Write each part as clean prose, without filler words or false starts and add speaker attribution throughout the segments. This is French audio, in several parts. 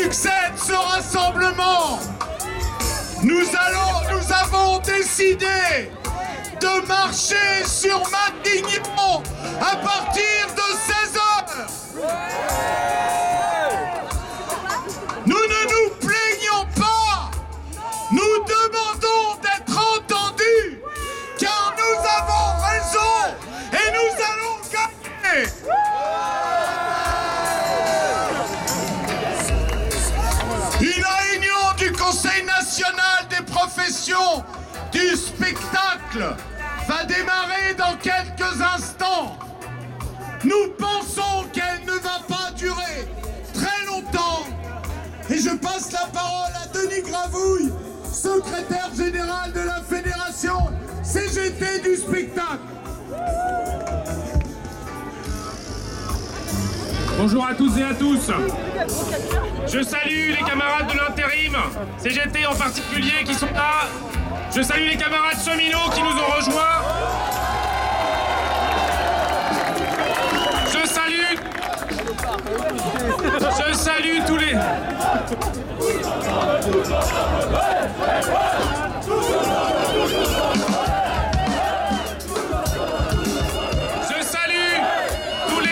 Speaker 1: succès de ce rassemblement, nous avons décidé de marcher sur Matignon à partir de 16h. Nous ne nous plaignons pas, nous demandons d'être entendus, car nous avons raison et nous allons gagner. Une réunion du Conseil national des professions du spectacle va démarrer dans quelques instants. Nous pensons qu'elle ne va pas durer très longtemps. Et je passe la parole à Denis Gravouille, secrétaire général de la Fédération CGT du spectacle.
Speaker 2: Bonjour à tous et à tous. Je salue les camarades de l'intérim, CGT en particulier qui sont là. Je salue les camarades cheminots qui nous ont rejoints. Je salue tous les...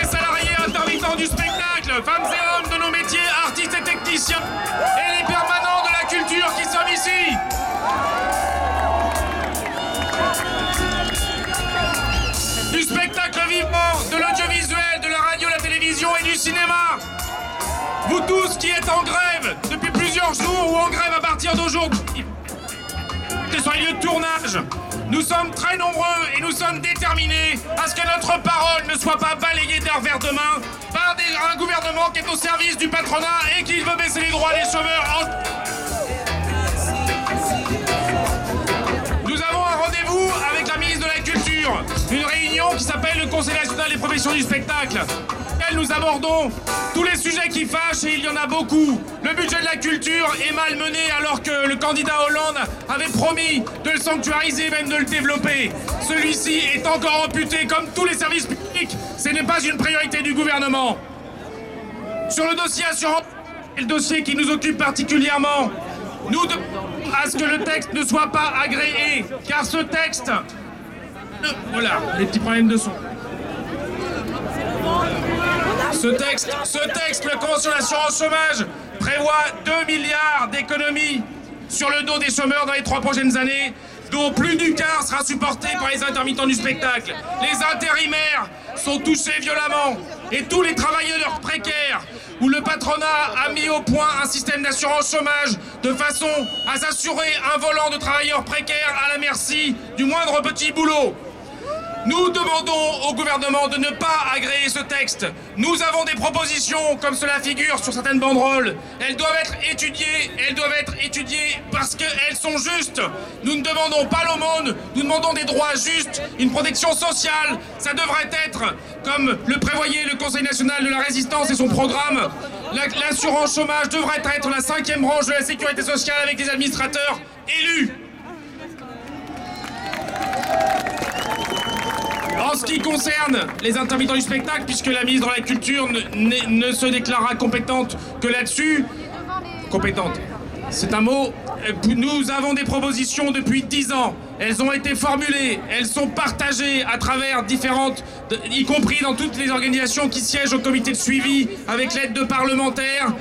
Speaker 2: salariés intermittents du spectacle, femmes et hommes de nos métiers, artistes et techniciens, et les permanents de la culture qui sont ici. Du spectacle vivant, de l'audiovisuel, de la radio, la télévision et du cinéma. Vous tous qui êtes en grève depuis plusieurs jours ou en grève à partir d'aujourd'hui, que ce soit les lieux de tournage, nous sommes très nombreux et nous sommes déterminés à ce que notre parole ne soit pas balayée d'un revers de main par un gouvernement qui est au service du patronat et qui veut baisser les droits des chômeurs. Nous avons un rendez-vous avec la ministre de la Culture, une réunion qui s'appelle le Conseil national des professions du spectacle. Nous abordons tous les sujets qui fâchent et il y en a beaucoup. Le budget de la culture est malmené alors que le candidat Hollande avait promis de le sanctuariser, même de le développer. Celui-ci est encore amputé comme tous les services publics. Ce n'est pas une priorité du gouvernement. Sur le dossier assurance, le dossier qui nous occupe particulièrement, nous demandons à ce que le texte ne soit pas agréé, car ce texte... Voilà, les petits problèmes de son. Ce texte, la convention d'assurance chômage, prévoit 2 milliards d'économies sur le dos des chômeurs dans les 3 prochaines années, dont plus du quart sera supporté par les intermittents du spectacle. Les intérimaires sont touchés violemment et tous les travailleurs précaires où le patronat a mis au point un système d'assurance chômage de façon à s'assurer un volant de travailleurs précaires à la merci du moindre petit boulot. Nous demandons au gouvernement de ne pas agréer ce texte. Nous avons des propositions, comme cela figure sur certaines banderoles. Elles doivent être étudiées parce qu'elles sont justes. Nous ne demandons pas l'aumône, nous demandons des droits justes, une protection sociale. Ça devrait être, comme le prévoyait le Conseil national de la résistance et son programme, l'assurance chômage devrait être la 5e branche de la sécurité sociale avec des administrateurs élus. En ce qui concerne les intermittents du spectacle, puisque la ministre de la Culture ne se déclarera compétente que là-dessus, compétente, c'est un mot, nous avons des propositions depuis 10 ans. Elles ont été formulées, elles sont partagées à travers différentes, y compris dans toutes les organisations qui siègent au comité de suivi, avec l'aide de parlementaires,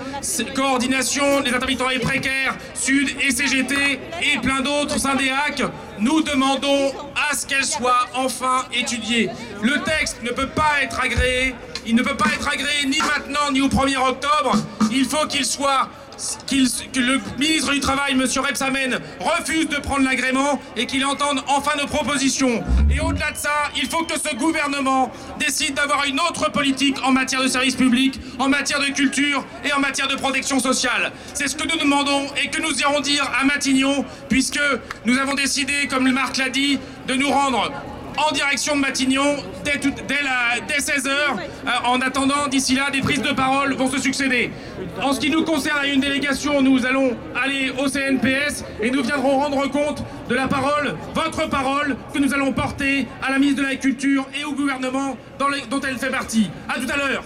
Speaker 2: coordination des intermittents et précaires, Sud et CGT et plein d'autres syndicats. Nous demandons à ce qu'elles soient enfin étudiées. Le texte ne peut pas être agréé, il ne peut pas être agréé ni maintenant ni au 1er octobre. Il faut que le ministre du Travail, M. Rebsamen, refuse de prendre l'agrément et qu'il entende enfin nos propositions. Et au-delà de ça, il faut que ce gouvernement décide d'avoir une autre politique en matière de services publics, en matière de culture et en matière de protection sociale. C'est ce que nous demandons et que nous irons dire à Matignon, puisque nous avons décidé, comme Marc l'a dit, de nous rendre en direction de Matignon dès 16h. En attendant, d'ici là, des prises de parole vont se succéder. En ce qui nous concerne, à une délégation, nous allons aller au CNPS et nous viendrons rendre compte de la parole, votre parole, que nous allons porter à la ministre de la Culture et au gouvernement dont elle fait partie. À tout à l'heure.